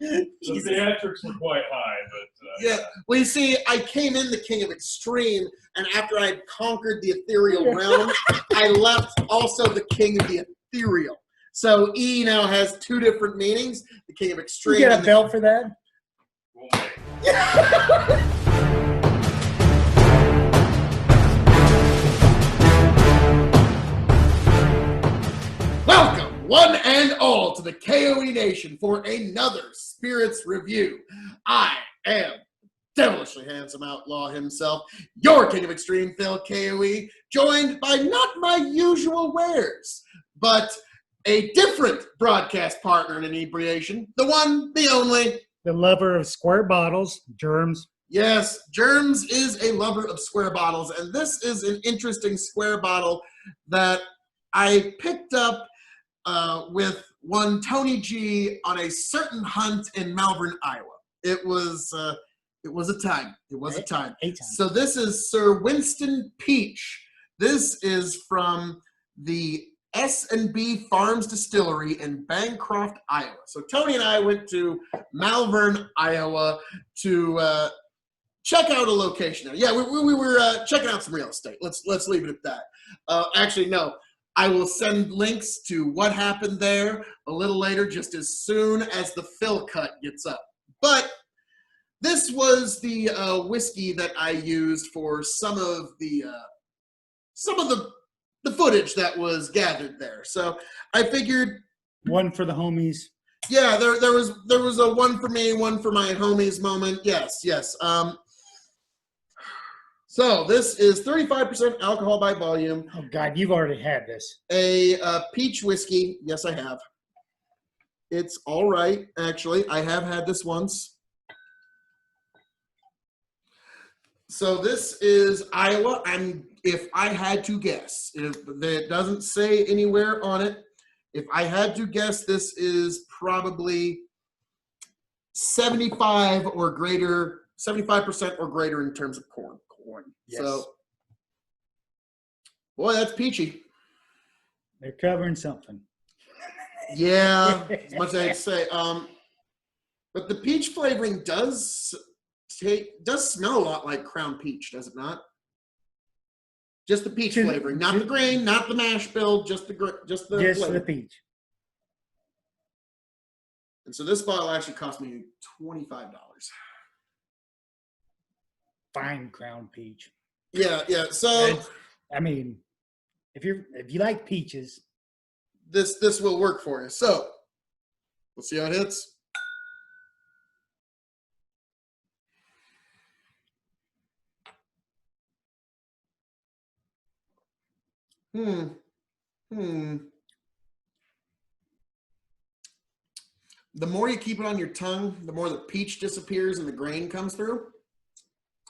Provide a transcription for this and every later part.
The theatrics were quite high, but yeah. Well, you see, I came in the King of Extreme, and after I had conquered the ethereal realm, I left also the King of the Ethereal. So E now has two different meanings: the King of Extreme. You get a belt for that? we'll make. Welcome, one and all, to the K.O.E. Nation for another Spirits Review. I am devilishly handsome outlaw himself, your King of Extreme, Phil K.O.E., joined by not my usual wares, but a different broadcast partner in inebriation, the one, the only. The lover of square bottles, Jermz. Yes, Jermz is a lover of square bottles, and this is an interesting square bottle that I picked up with one Tony G on a certain hunt in Malvern, Iowa. It was a time. It was a time. So this is Sir Winston Peach. This is from the S&B Farms Distillery in Bancroft, Iowa. So Tony and I went to Malvern, Iowa to check out a location there. Yeah, we were checking out some real estate. Let's leave it at that. Actually, no. I will send links to what happened there a little later, just as soon as the fill cut gets up. But this was the whiskey that I used for some of the footage that was gathered there. So I figured one for the homies. Yeah, there was a one for me, one for my homies moment. Yes. So this is 35% alcohol by volume. Oh, God, you've already had this. A peach whiskey. Yes, I have. It's all right, actually. I have had this once. So this is Iowa. If I had to guess, if it doesn't say anywhere on it, if I had to guess, this is probably 75% or greater in terms of corn. Yes. So, boy, that's peachy. They're covering something. Yeah, as much as I'd say. But the peach flavoring does smell a lot like Crown Peach, does it not? Just the peach flavoring, not the grain, not the mash bill, just the flavor. The peach. And so this bottle actually cost me $25. Fine Crown Peach. Yeah. So I mean, if you like peaches, this will work for you. So we'll see how it hits. The more you keep it on your tongue, the more the peach disappears and the grain comes through.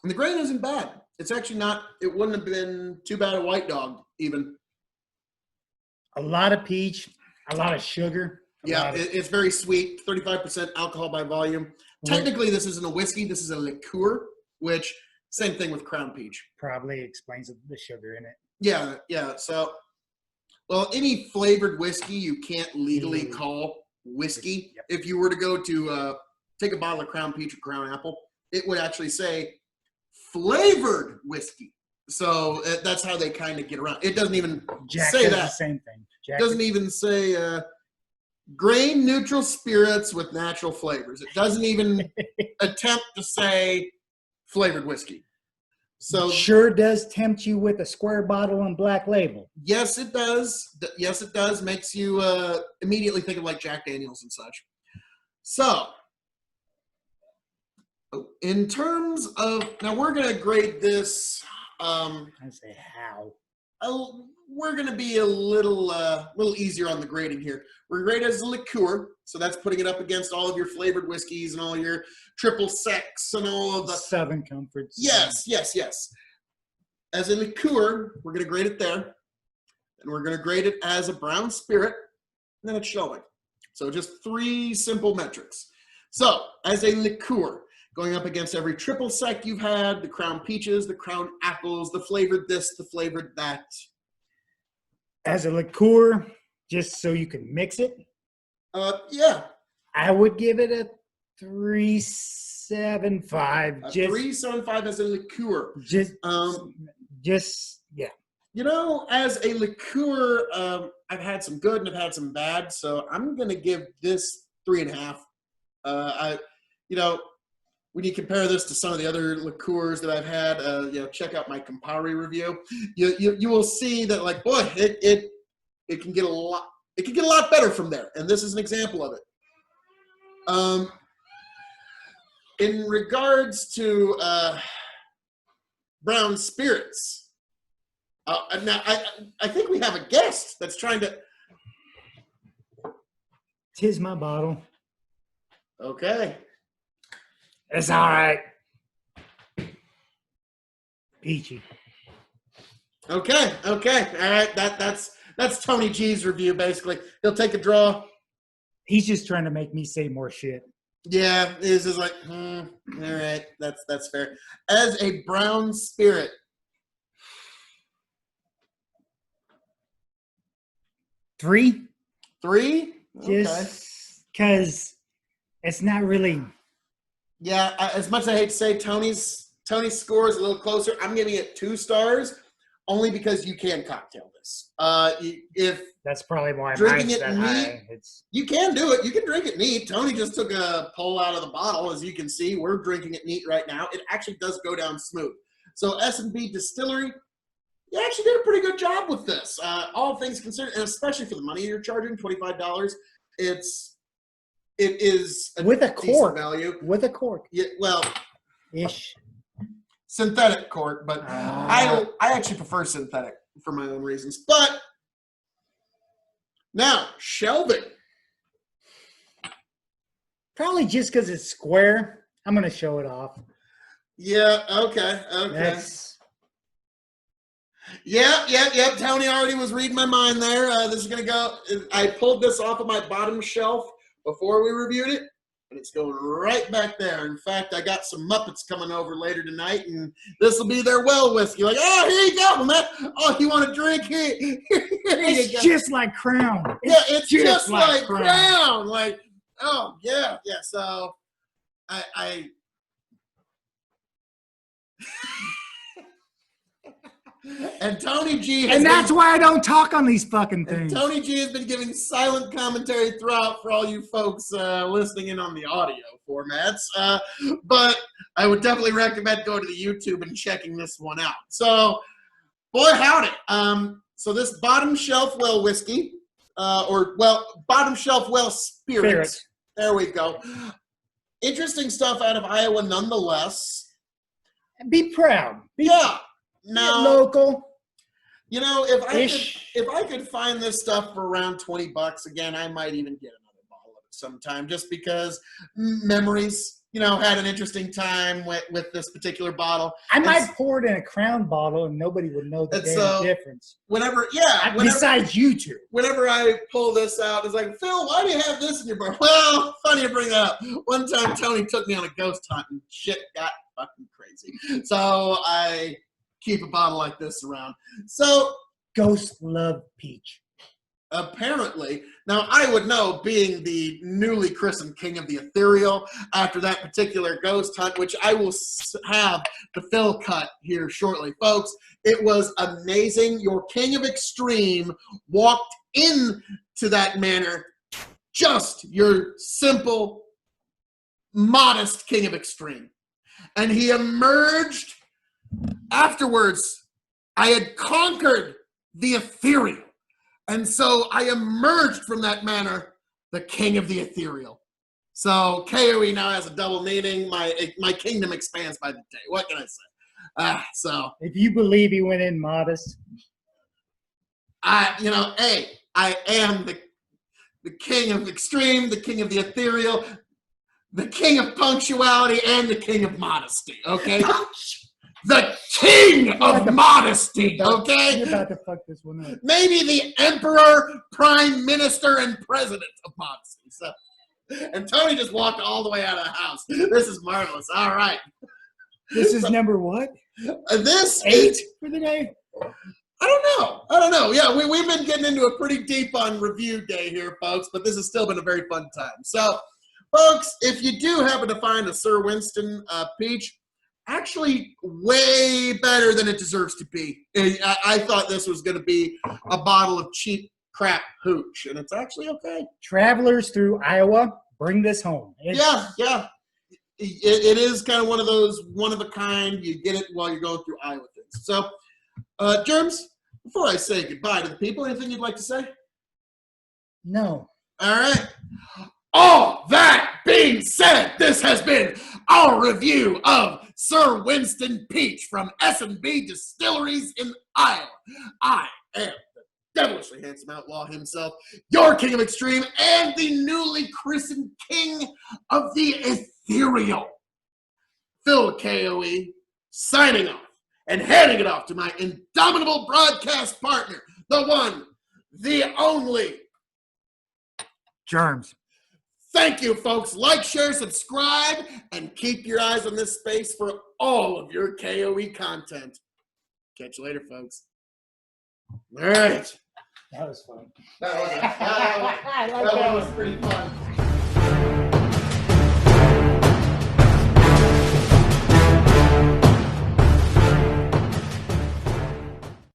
And the grain isn't bad. It's actually not, it wouldn't have been too bad a white dog, even. A lot of peach, a lot of sugar. It's very sweet, 35% alcohol by volume. Technically, this isn't a whiskey. This is a liqueur, which, same thing with Crown Peach. Probably explains the sugar in it. Yeah. So, well, any flavored whiskey you can't legally call whiskey. Yep. If you were to go to take a bottle of Crown Peach or Crown Apple, it would actually say flavored whiskey. So that's how they kind of get around. It doesn't even say that. The same thing. It doesn't even say grain neutral spirits with natural flavors. It doesn't even attempt to say flavored whiskey. So sure does tempt you with a square bottle and black label. Yes, it does. Yes, it does. Makes you immediately think of like Jack Daniels and such. So in terms of, now we're going to grade this. I say how. We're going to be a little easier on the grading here. We're graded as a liqueur, so that's putting it up against all of your flavored whiskeys and all your triple secs and all of the Southern Comforts. Yes. As a liqueur, we're going to grade it there, and we're going to grade it as a brown spirit, and then it's showing. So just three simple metrics. So as a liqueur, going up against every triple sec you've had, the Crown Peaches, the Crown Apples, the flavored this, the flavored that. As a liqueur, just so you can mix it? Yeah. I would give it a 375. A 375 as a liqueur. Yeah. You know, as a liqueur, I've had some good and I've had some bad, so I'm gonna give this 3.5. When you compare this to some of the other liqueurs that I've had, check out my Campari review. You will see that, like, boy, it can get a lot. It can get a lot better from there, and this is an example of it. In regards to brown spirits, now I think we have a guest that's trying to. Tis my bottle. Okay. It's all right. Peachy. Okay. All right. That's Tony G's review. Basically, he'll take a draw. He's just trying to make me say more shit. Yeah, it's just like, all right, that's fair. As a brown spirit, 3. 3. Just because it's not really. Yeah, as much as I hate to say, Tony's score is a little closer. I'm giving it 2 stars, only because you can cocktail this. If That's probably why drinking mine's it that neat, high. you can do it. You can drink it neat. Tony just took a pull out of the bottle, as you can see. We're drinking it neat right now. It actually does go down smooth. So S&B Distillery, you actually did a pretty good job with this. All things considered, and especially for the money you're charging, $25. It is With a cork. value. With a cork. Yeah, well, Ish. synthetic cork, but I actually prefer synthetic for my own reasons. But now shelving. Probably just because it's square. I'm going to show it off. Yeah, okay. Yep. Tony already was reading my mind there. This is going to go. I pulled this off of my bottom shelf before we reviewed it, and it's going right back there. In fact, I got some Muppets coming over later tonight, and this will be their well whiskey. Like, oh, here you go, man. Oh, you want a drink? Here It's just like Crown. It's just like Crown. Like, oh, yeah. So, I and Tony G has and that's why I don't talk on these fucking things. Tony G has been giving silent commentary throughout for all you folks listening in on the audio formats. But I would definitely recommend going to the YouTube and checking this one out. So, boy, howdy. So this bottom shelf well whiskey, bottom shelf well spirit. There we go. Interesting stuff out of Iowa nonetheless. Be proud. Now, local. You know, if I could find this stuff for around $20, again, I might even get another bottle of it sometime, just because memories. Had an interesting time with this particular bottle. I might pour it in a Crown bottle and nobody would know the damn difference. Besides you two. Whenever I pull this out, it's like, Phil, why do you have this in your bar? Well, funny you bring that up. One time, Tony took me on a ghost hunt and shit got fucking crazy. So I keep a bottle like this around. So ghosts love peach. Apparently. Now, I would know, being the newly christened king of the ethereal, after that particular ghost hunt, which I will have the Phil cut here shortly. Folks, it was amazing. Your king of extreme walked into that manor, just your simple, modest king of extreme. And he emerged afterwards. I had conquered the ethereal. And so I emerged from that manor, the king of the ethereal. So K.O.E. now has a double meaning. My kingdom expands by the day. What can I say? So if you believe he went in modest, I am the king of extreme, the king of the ethereal, the king of punctuality, and the king of modesty. Okay. The king of modesty, okay? You're about to fuck this one up. Maybe the emperor, prime minister, and president of modesty. So, and Tony just walked all the way out of the house. This is marvelous. All right. This is number what? This 8 for the day? I don't know. Yeah, we've been getting into a pretty deep on review day here, folks, but this has still been a very fun time. So, Folks, if you do happen to find a Sir Winston Peach, actually way better than it deserves to be. I thought this was going to be a bottle of cheap crap hooch, and it's actually okay. Travelers through Iowa, bring this home. Yeah. It is kind of one of those one-of-a-kind, you get it while you're going through Iowa things. So, Jermz, before I say goodbye to the people, anything you'd like to say? No. All right. All that being said, this has been our review of Sir Winston Peach from S&B Distilleries in Iowa. I am the devilishly handsome outlaw himself, your king of extreme, and the newly christened king of the ethereal. Phil K.O.E. signing off and handing it off to my indomitable broadcast partner, the one, the only, Jermz. Thank you, folks. Like, share, subscribe, and keep your eyes on this space for all of your K.O.E. content. Catch you later, folks. All right. That was fun. That one was pretty fun.